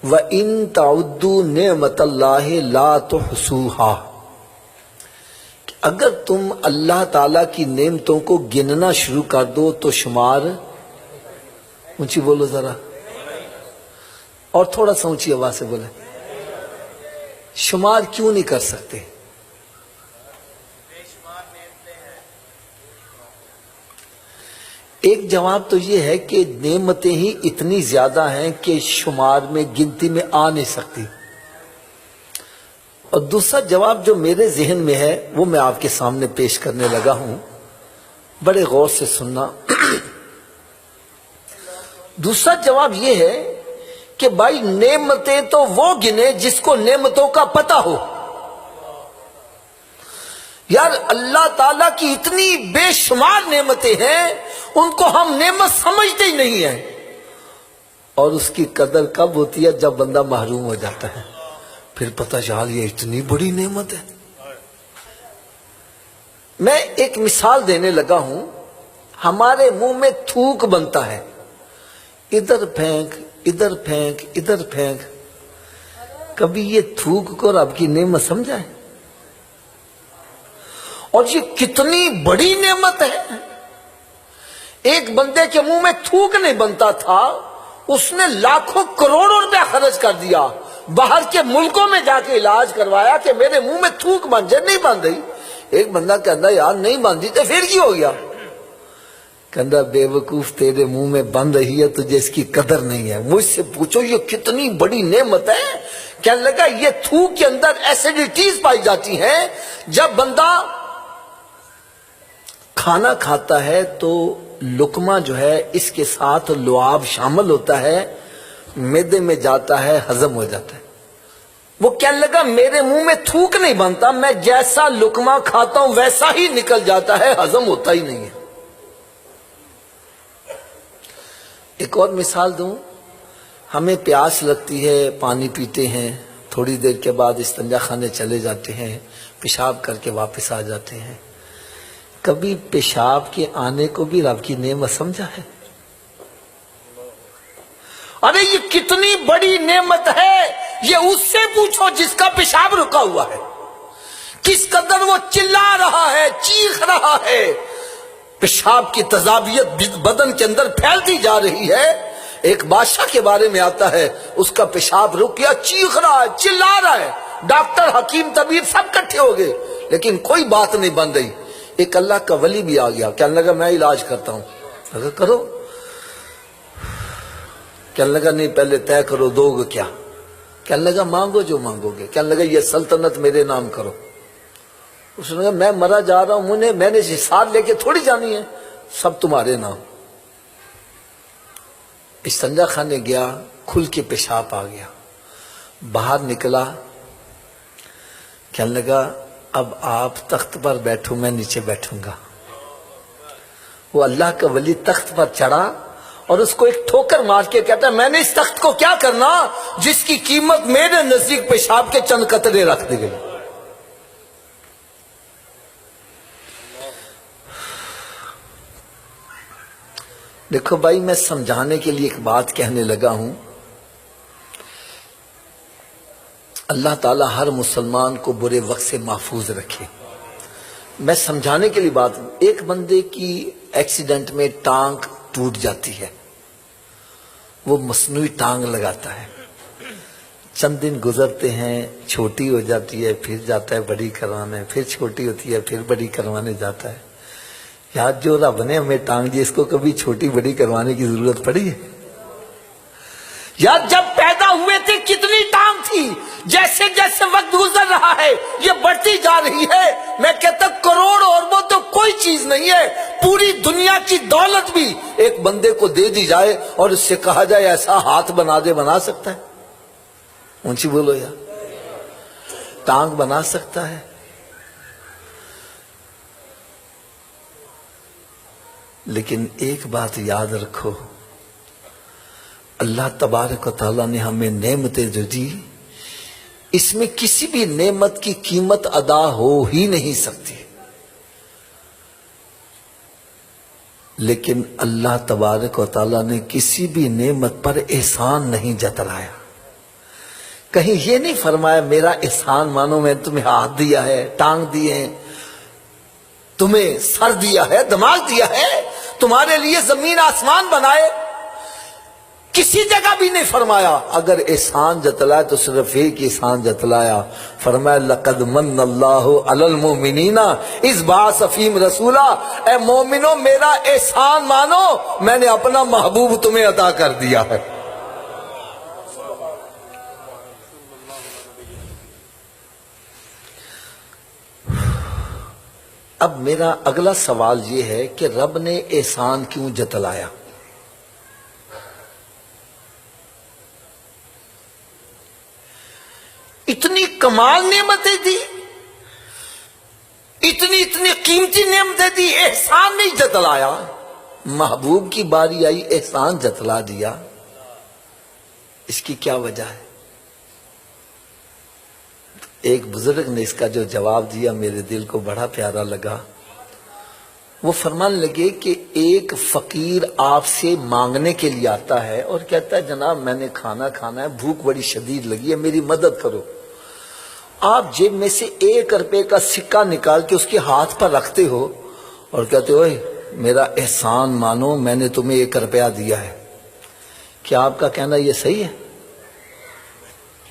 وَإِن تَعُدُّوا نِعْمَةَ اللَّهِ لَا تُحْصُوهَا، اگر تم اللہ تعالیٰ کی نعمتوں کو گننا شروع کر دو تو شمار، اونچی بولو ذرا، اور تھوڑا سا اونچی آواز سے بولے، شمار کیوں نہیں کر سکتے؟ ایک جواب تو یہ ہے کہ نعمتیں ہی اتنی زیادہ ہیں کہ شمار میں، گنتی میں آ نہیں سکتی۔ اور دوسرا جواب جو میرے ذہن میں ہے وہ میں آپ کے سامنے پیش کرنے لگا ہوں، بڑے غور سے سننا۔ دوسرا جواب یہ ہے کہ بھائی نعمتیں تو وہ گنے جس کو نعمتوں کا پتہ ہو۔ یار اللہ تعالیٰ کی اتنی بے شمار نعمتیں ہیں، ان کو ہم نعمت سمجھتے ہی نہیں ہیں، اور اس کی قدر کب ہوتی ہے؟ جب بندہ محروم ہو جاتا ہے، پھر پتہ چلا یہ اتنی بڑی نعمت ہے۔ میں ایک مثال دینے لگا ہوں، ہمارے منہ میں تھوک بنتا ہے، ادھر پھینک ادھر پھینک ادھر پھینک، کبھی یہ تھوک کو رب کی نعمت سمجھا ہے؟ اور یہ کتنی بڑی نعمت ہے۔ ایک بندے کے منہ میں تھوک نہیں بنتا تھا، اس نے لاکھوں کروڑوں روپیہ خرچ کر دیا، باہر کے ملکوں میں جا کے علاج کروایا کہ میرے منہ میں تھوک بن جائے، نہیں بن رہی۔ ایک بندہ کہتا یار نہیں باندھی تو پھر کی ہو گیا؟ کہتا بے وقوف تیرے منہ میں بن رہی ہے، تجھے اس کی قدر نہیں ہے، مجھ سے پوچھو یہ کتنی بڑی نعمت ہے۔ کہنے لگا یہ تھوک کے اندر ایسیڈیٹیز پائی جاتی ہیں، جب بندہ کھانا کھاتا ہے تو لقمہ جو ہے اس کے ساتھ لعاب شامل ہوتا ہے، معدے میں جاتا ہے، ہضم ہو جاتا ہے۔ وہ کہنے لگا میرے منہ میں تھوک نہیں بنتا، میں جیسا لقمہ کھاتا ہوں ویسا ہی نکل جاتا ہے، ہضم ہوتا ہی نہیں ہے۔ ایک اور مثال دوں، ہمیں پیاس لگتی ہے، پانی پیتے ہیں، تھوڑی دیر کے بعد استنجا خانے چلے جاتے ہیں، پیشاب کر کے واپس آ جاتے ہیں۔ کبھی پیشاب کے آنے کو بھی رب کی نعمت سمجھا ہے؟ ارے یہ کتنی بڑی نعمت ہے، یہ اس سے پوچھو جس کا پیشاب رکا ہوا ہے، کس قدر وہ چلا رہا ہے، چیخ رہا ہے، پیشاب کی تذابیت بدن کے اندر پھیلتی جا رہی ہے۔ ایک بادشاہ کے بارے میں آتا ہے، اس کا پیشاب رک گیا، چیخ رہا ہے، چلا رہا ہے، ڈاکٹر حکیم طبیب سب کٹھے ہو گئے، لیکن کوئی بات نہیں بن رہی۔ ایک اللہ کا ولی بھی آ گیا، کہنے لگا میں علاج کرتا ہوں۔ اگر کرو، کہنے لگا نہیں پہلے طے کرو دو گے کیا؟ کہنے لگا مانگو جو مانگو گے۔ کہنے لگا یہ سلطنت میرے نام کرو۔ اس نے کہا میں مرا جا رہا ہوں، میں نے ساتھ لے کے تھوڑی جانی ہے، سب تمہارے نام۔ استنجا خانے گیا، کھل کے پیشاب آ گیا، باہر نکلا، کہنے لگا اب آپ تخت پر بیٹھو، میں نیچے بیٹھوں گا۔ وہ اللہ کا ولی تخت پر چڑھا اور اس کو ایک ٹھوکر مار کے کہتا ہے میں نے اس تخت کو کیا کرنا جس کی قیمت میرے نزدیک پیشاب کے چند قطرے رکھ دی گئی۔ دیکھو بھائی، میں سمجھانے کے لیے ایک بات کہنے لگا ہوں، اللہ تعالیٰ ہر مسلمان کو برے وقت سے محفوظ رکھے۔ میں سمجھانے کے لیے بات، ایک بندے کی ایکسیڈنٹ میں ٹانگ ٹوٹ جاتی ہے، وہ مصنوعی ٹانگ لگاتا ہے، چند دن گزرتے ہیں، چھوٹی ہو جاتی ہے، پھر جاتا ہے بڑی کروانے، پھر چھوٹی ہوتی ہے، پھر بڑی کروانے جاتا ہے۔ یار جو رب نے ہمیں ٹانگ دی، اس کو کبھی چھوٹی بڑی کروانے کی ضرورت پڑی ہے؟ یار جب پیدا ہوئے تھے کتنی ٹانگ تھی، جیسے جیسے وقت گزر رہا ہے یہ بڑھتی جا رہی ہے۔ میں کہتا کروڑ اربوں تو کوئی چیز نہیں ہے، پوری دنیا کی دولت بھی ایک بندے کو دے دی جائے اور اس سے کہا جائے ایسا ہاتھ بنا دے، بنا سکتا ہے؟ اونچی بولو یار، ٹانگ بنا سکتا ہے؟ لیکن ایک بات یاد رکھو، اللہ تبارک و تعالیٰ نے ہمیں نعمتیں جو دی، اس میں کسی بھی نعمت کی قیمت ادا ہو ہی نہیں سکتی، لیکن اللہ تبارک و تعالیٰ نے کسی بھی نعمت پر احسان نہیں جتلایا۔ کہیں یہ نہیں فرمایا میرا احسان مانو، میں تمہیں ہاتھ دیا ہے، ٹانگ دیے ہیں، تمہیں سر دیا ہے، دماغ دیا ہے، تمہارے لیے زمین آسمان بنائے، کسی جگہ بھی نہیں فرمایا۔ اگر احسان جتلائے تو صرف ایک احسان جتلایا، فرمایا لقد من اللہ علی المؤمنین اذ بعث فیہم رسولا، اے مومنو میرا احسان مانو، میں نے اپنا محبوب تمہیں عطا کر دیا ہے۔ اب میرا اگلا سوال یہ ہے کہ رب نے احسان کیوں جتلایا؟ اتنی کمال نعمتیں دی، اتنی قیمتی نعمتیں دی، احسان نہیں جتلایا۔ محبوب کی باری آئی، احسان جتلا دیا، اس کی کیا وجہ ہے؟ ایک بزرگ نے اس کا جو جواب دیا میرے دل کو بڑا پیارا لگا۔ وہ فرمانے لگے کہ ایک فقیر آپ سے مانگنے کے لیے آتا ہے اور کہتا ہے جناب میں نے کھانا کھانا ہے، بھوک بڑی شدید لگی ہے، میری مدد کرو۔ آپ جیب میں سے 1 روپے کا سکہ نکال کے اس کے ہاتھ پر رکھتے ہو اور کہتے ہو میرا احسان مانو، میں نے تمہیں 1 روپیہ دیا ہے۔ کیا آپ کا کہنا یہ صحیح ہے؟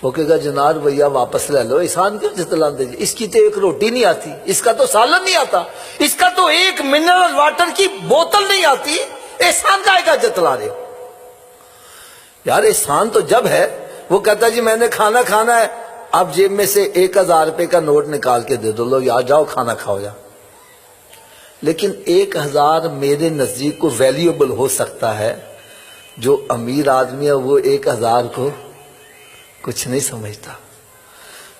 وہ کہے گا جناب بھیا واپس لے لو، احسان کیوں جتلان دیجیے؟ اس کی تو 1 روٹی نہیں آتی، اس کا تو سالن نہیں آتا، اس کا تو 1 منرل واٹر کی بوتل نہیں آتی، احسان کا ایک جتلا رہے ہو؟ یار احسان تو جب ہے وہ کہتا جی میں نے کھانا کھانا ہے، آپ جیب میں سے 1000 روپے کا نوٹ نکال کے دے دو، لو یار جاؤ کھانا کھاؤ جا۔ لیکن 1000 میرے نزدیک کو ویلیوبل ہو سکتا ہے، جو امیر آدمی ہے وہ 1000 کو کچھ نہیں سمجھتا،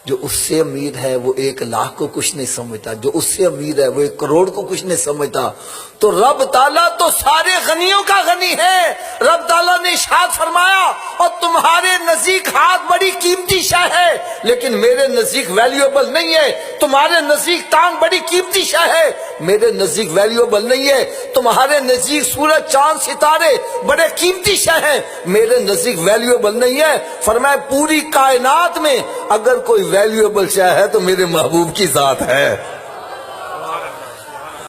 جو اس سے امیر ہے وہ 1,00,000 کو کچھ نہیں سمجھتا، جو اس سے امیر ہے وہ 1 کروڑ کو کچھ نہیں سمجھتا۔ تو رب تعالیٰ تو سارے غنیوں کا غنی ہے۔ رب تعالیٰ نے ارشاد فرمایا اور تمہارے نزدیک ہاتھ بڑی قیمتی شے ہے لیکن میرے نزدیک ویلیوبل نہیں ہے، تمہارے نزدیک ٹانگ بڑی قیمتی شے ہے، میرے نزدیک ویلیوبل نہیں ہے، تمہارے نزدیک سورج چاند ستارے بڑے قیمتی شے ہیں، میرے نزدیک ویلیوبل نہیں ہے۔ فرمایا پوری کائنات میں اگر کوئی ویلیوبل شے ہے تو میرے محبوب کی ذات ہے۔